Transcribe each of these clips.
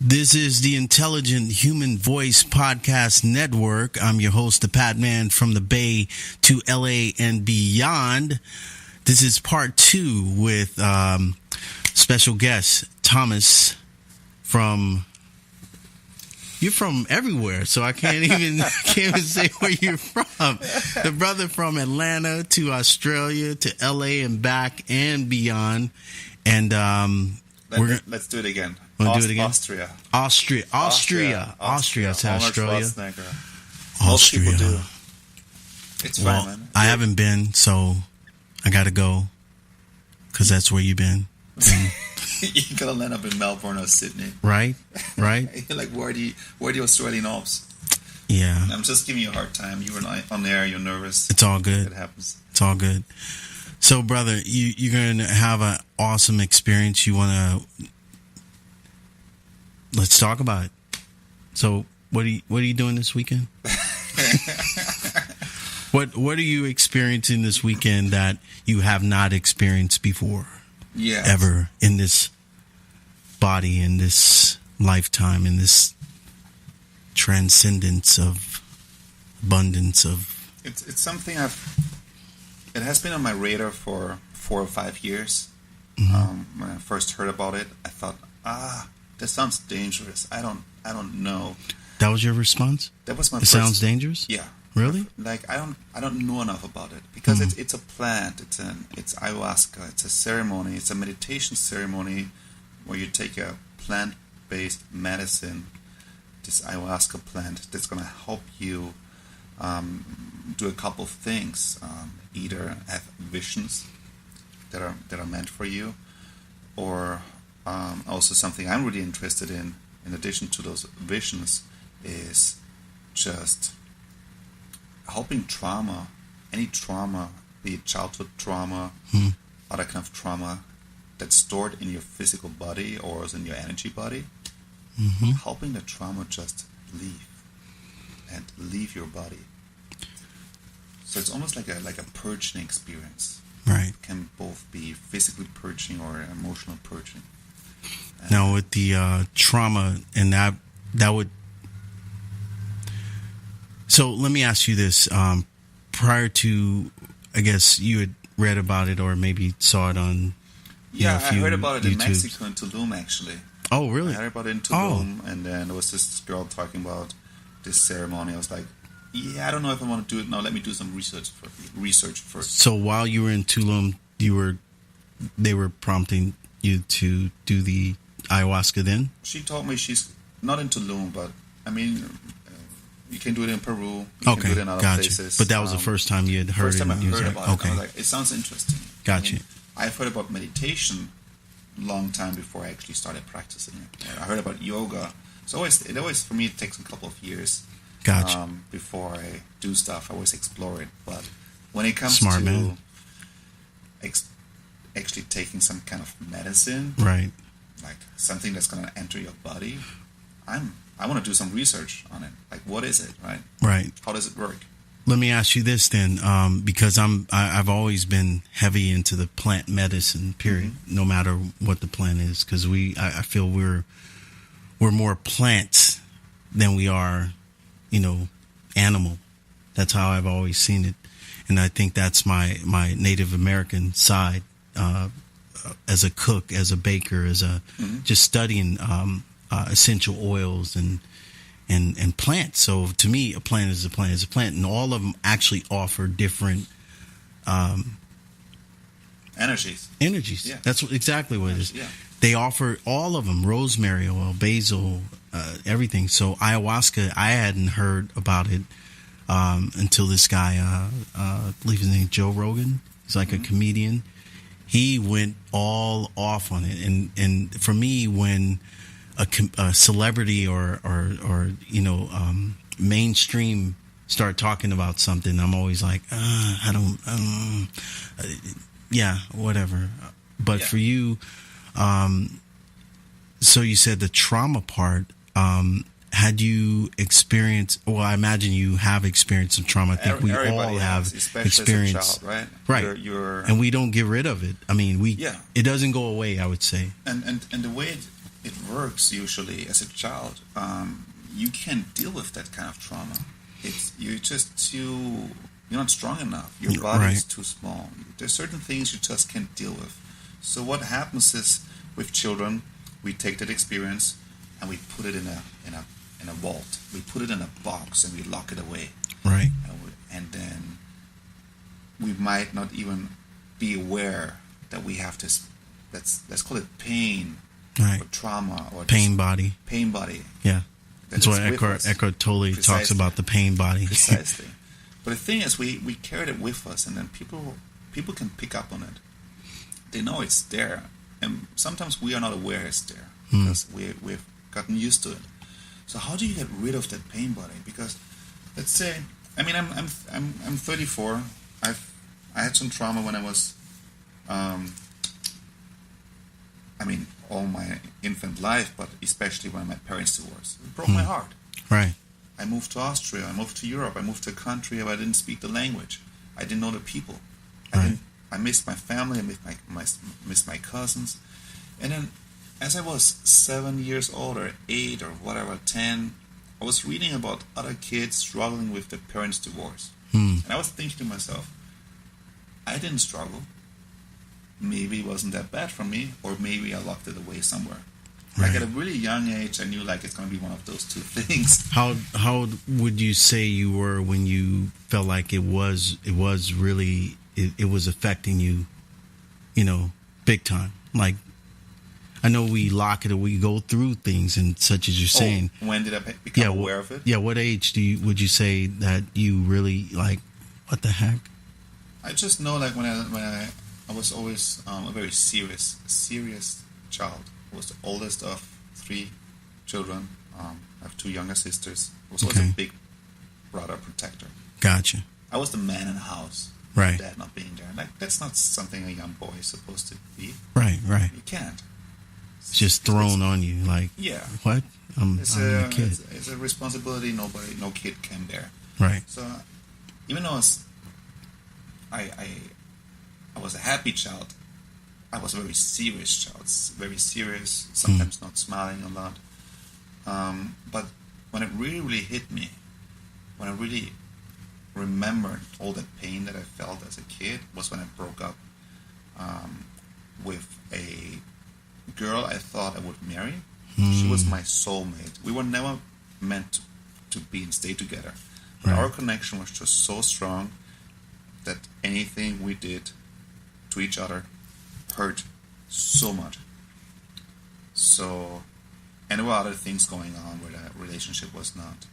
This is the Intelligent Human Voice Podcast Network. I'm your host, the PatMan, from the Bay to LA and beyond. This is part 2 with special guest Thomas from... You're from everywhere, so I can't even say where you're from. The brother from Atlanta to Australia to LA and back and beyond. And let's do it again. We'll do it again. Austria. It's Australia. Most people do. It's fun, man. I haven't been, so I got to go because that's where you've been. You gotta land up in Melbourne or Sydney. Right. You're like, where are the Australian Alps? Yeah. I'm just giving you a hard time. You were on there, you're nervous. It's all good. It happens. It's all good. So, brother, you're going to have an awesome experience. You want to... Let's talk about it. So, what are you doing this weekend? What are you experiencing this weekend that you have not experienced before? Yeah. Ever in this body, in this lifetime, in this transcendence of abundance of... It's something it has been on my radar for 4 or 5 years. Mm-hmm. When I first heard about it, I thought, this sounds dangerous. I don't know. That was your response? That was my It sounds dangerous? Yeah. Really? Like I don't know enough about it because Mm-hmm. it's a plant. It's ayahuasca. It's a ceremony. It's a meditation ceremony where you take a plant-based medicine, this ayahuasca plant, that's gonna help you do a couple of things. Either have visions that are meant for you, or also something I'm really interested in addition to those visions, is just helping trauma, any trauma, be it childhood trauma, other kind of trauma that's stored in your physical body or is in your energy body, helping the trauma just leave your body. So it's almost like a purging experience. Right. It can both be physically purging or emotional purging. Now with the trauma and that would... So let me ask you this. Prior to, I guess you had read about it or maybe saw it on... Yeah, I heard about it in YouTubes. Mexico, in Tulum, actually. Oh, really? I heard about it in Tulum, and then there was this girl talking about this ceremony. I was like, yeah, I don't know if I want to do it now. Let me do some research first. So while you were in Tulum, they were prompting you to do the ayahuasca then? She told me she's not in Tulum, but I mean, you can do it in Peru. You can do it in other places. But that was the first time you had heard it. First time I heard about it. Okay. I was like, it sounds interesting. Gotcha. I've heard about meditation long time before I actually started practicing it. I heard about yoga. It always for me, it takes a couple of years. Gotcha. Before I do stuff, I always explore it. But when it comes Smart to man. Actually taking some kind of medicine, Right. like something that's going to enter your body, I want to do some research on it. Like, what is it, right? Right. How does it work? Let me ask you this then, because I've always been heavy into the plant medicine. Period. No matter what the plant is, because I feel we're more plants than we are, animal. That's how I've always seen it, and I think that's my Native American side. As a cook, as a baker, just studying essential oils and plants. So to me, a plant is a plant is a plant, and all of them actually offer different energies. Yeah. That's exactly what it is. Yeah. They offer all of them: rosemary oil, basil, everything. So ayahuasca, I hadn't heard about it until this guy, I believe his name is Joe Rogan. He's like a comedian. He went all off on it, and for me, when a celebrity or mainstream start talking about something, I'm always like, whatever. But for you, so you said the trauma part. Had you experienced? Well, I imagine you have experienced some trauma. I think we all have experienced, as a child, right? You're, and we don't get rid of it. I mean, it doesn't go away. I would say. And the way it works usually as a child, you can't deal with that kind of trauma. You're not strong enough. Your body is too small. There's certain things you just can't deal with. So what happens is with children, we take that experience and we put it in a vault. We put it in a box and we lock it away. Right. And then we might not even be aware that we have this. Let's call it pain, right, or trauma, or pain body. Pain body. Yeah. That's why Eckhart Tolle talks about the pain body. Precisely. But the thing is, we carry it with us, and then people can pick up on it. They know it's there, and sometimes we are not aware it's there because we've gotten used to it. So how do you get rid of that pain body? Because let's say, I mean, I'm 34. I had some trauma when I was, all my infant life, but especially when my parents divorced. It broke my heart. Right. I moved to Austria. I moved to Europe. I moved to a country where I didn't speak the language. I didn't know the people. I missed my family. I missed my cousins. And then, as I was 7 years old, or 8, or whatever, 10, I was reading about other kids struggling with their parents' divorce. And I was thinking to myself, I didn't struggle. Maybe it wasn't that bad for me, or maybe I locked it away somewhere. Right. Like at a really young age, I knew like it's going to be one of those two things. How would you say you were when you felt like it was really it was affecting you, big time? Like, I know we lock it or we go through things, and such as you're saying. When did I become aware of it? Yeah, what age would you say that you really like? What the heck? I just know like when I was always a very serious child. I was the oldest of 3 children. I have 2 younger sisters. I was always a big brother protector. Gotcha. I was the man in the house. Right. Dad not being there. Like, that's not something a young boy is supposed to be. Right. You can't. It's just thrown on you. Like, yeah. What? I'm a kid. It's a responsibility no kid can bear. Right. So, even though I was a happy child, I was a very serious child, very serious, sometimes not smiling a lot. But when it really hit me, when I really remembered all the pain that I felt as a kid, was when I broke up with a girl I thought I would marry. She was my soulmate. We were never meant to be and stay together. But our connection was just so strong that anything we did to each other hurt so much. So, and there were other things going on where the relationship was not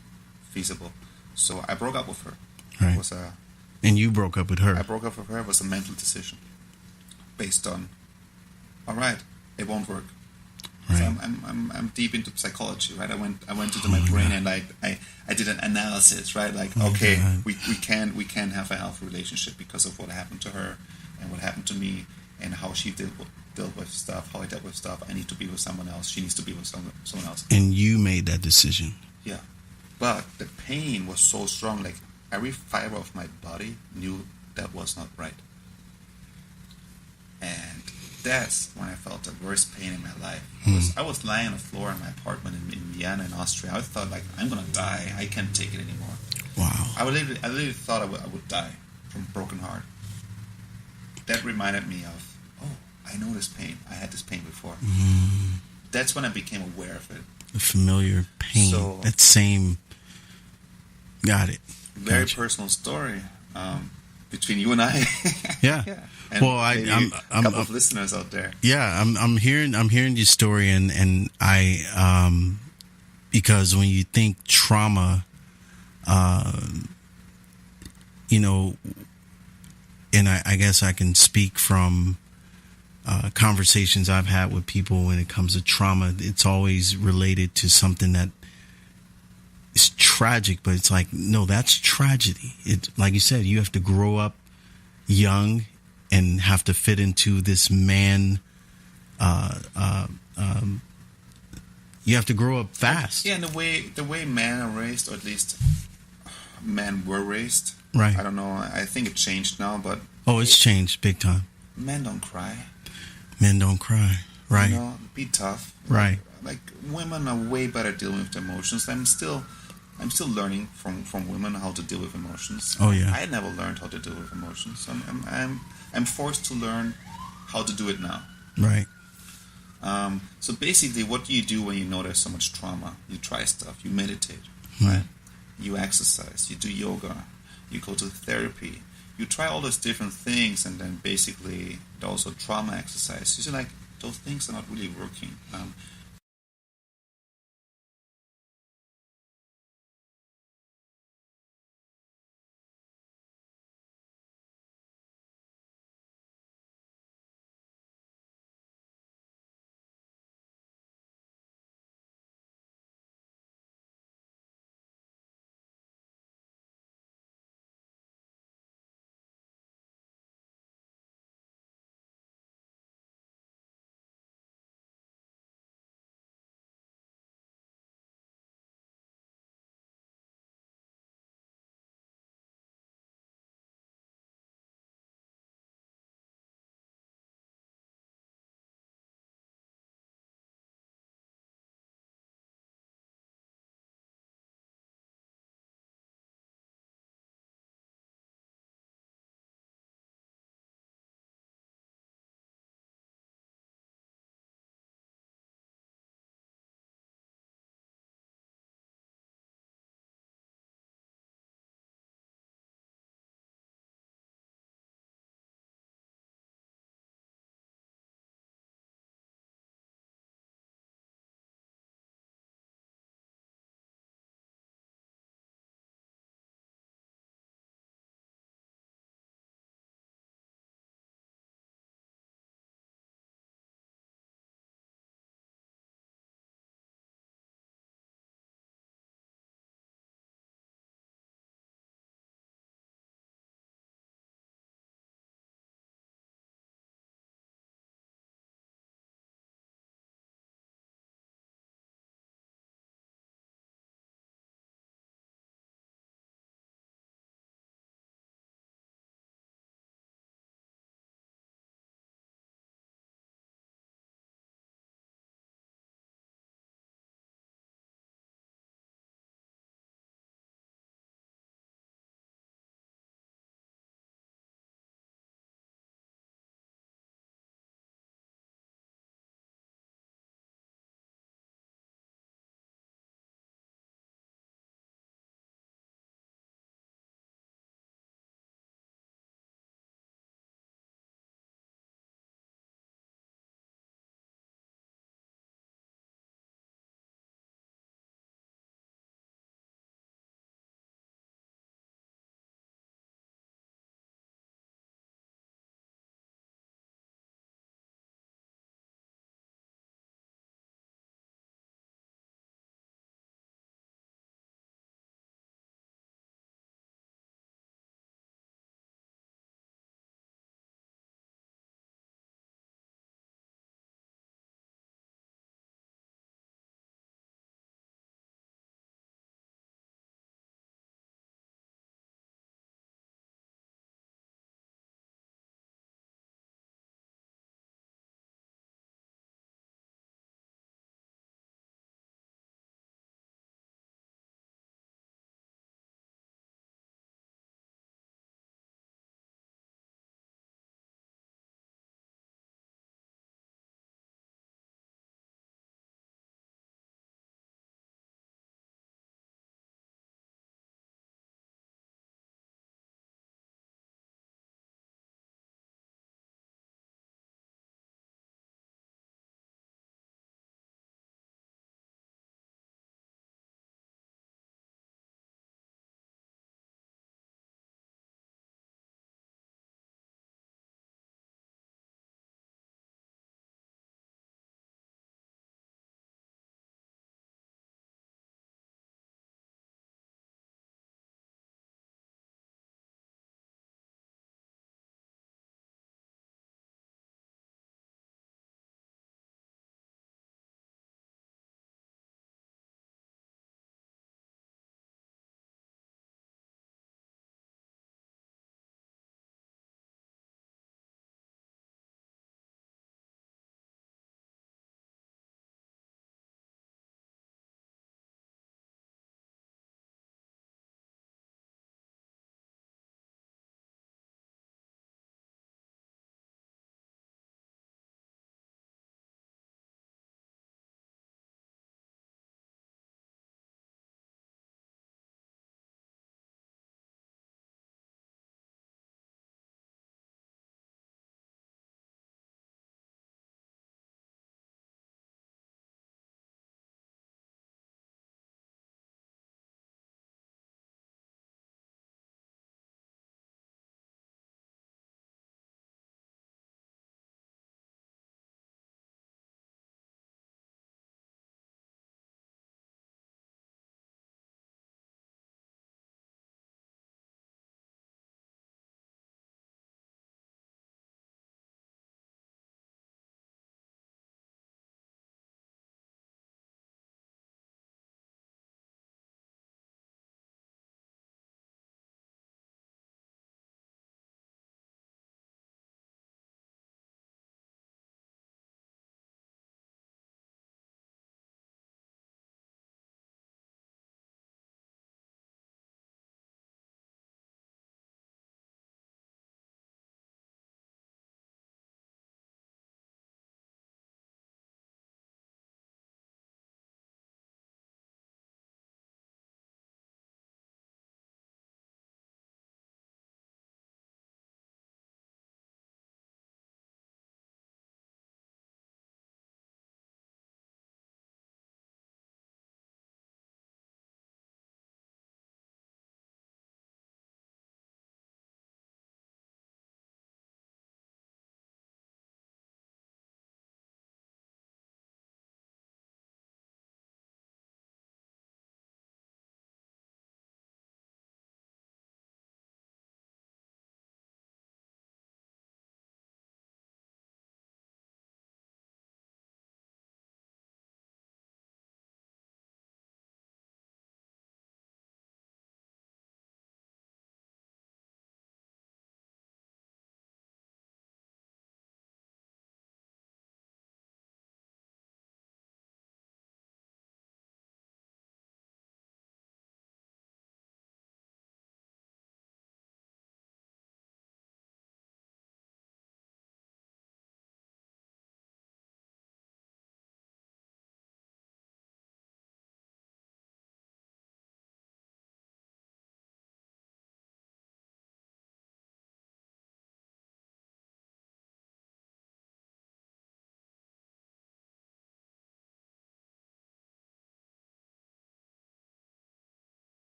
feasible. So I broke up with her. Right. It was and you broke up with her. I broke up with her. It was a mental decision based on, all right, it won't work. Right. So I'm deep into psychology, right? I went into my brain and I did an analysis, right? Like, okay, we can't have a healthy relationship because of what happened to her and what happened to me, and how she dealt with stuff, how I dealt with stuff. I need to be with someone else. She needs to be with someone else. And you made that decision. Yeah. But the pain was so strong, like every fiber of my body knew that was not right. And that's when I felt the worst pain in my life. I was lying on the floor in my apartment in Vienna, in Austria. I thought, like, I'm going to die. I can't take it anymore. Wow. I literally thought I would die from a broken heart. That reminded me of, I know this pain. I had this pain before. That's when I became aware of it. A familiar pain. So, that same. Got it. Very personal story between you and I. Yeah. And well, I'm a couple of listeners out there. Yeah, I'm hearing your story, and I because when you think trauma, and I guess I can speak from conversations I've had with people when it comes to trauma. It's always related to something that is tragic, but it's like, no, that's tragedy. It, like you said, you have to grow up young and have to fit into this man. You have to grow up fast. Yeah, and the way men are raised, or at least men were raised. Right. I don't know. I think it changed now, but it's changed big time. Men don't cry. Men don't cry. Right. You know, be tough. Right. Like women are way better dealing with emotions. I'm still learning from women how to deal with emotions. Oh yeah. I never learned how to deal with emotions. I'm forced to learn how to do it now. Right. So basically, what do you do when you know there's so much trauma? You try stuff. You meditate, right? You exercise. You do yoga. You go to therapy. You try all those different things, and then basically also trauma exercise. You see, like those things are not really working.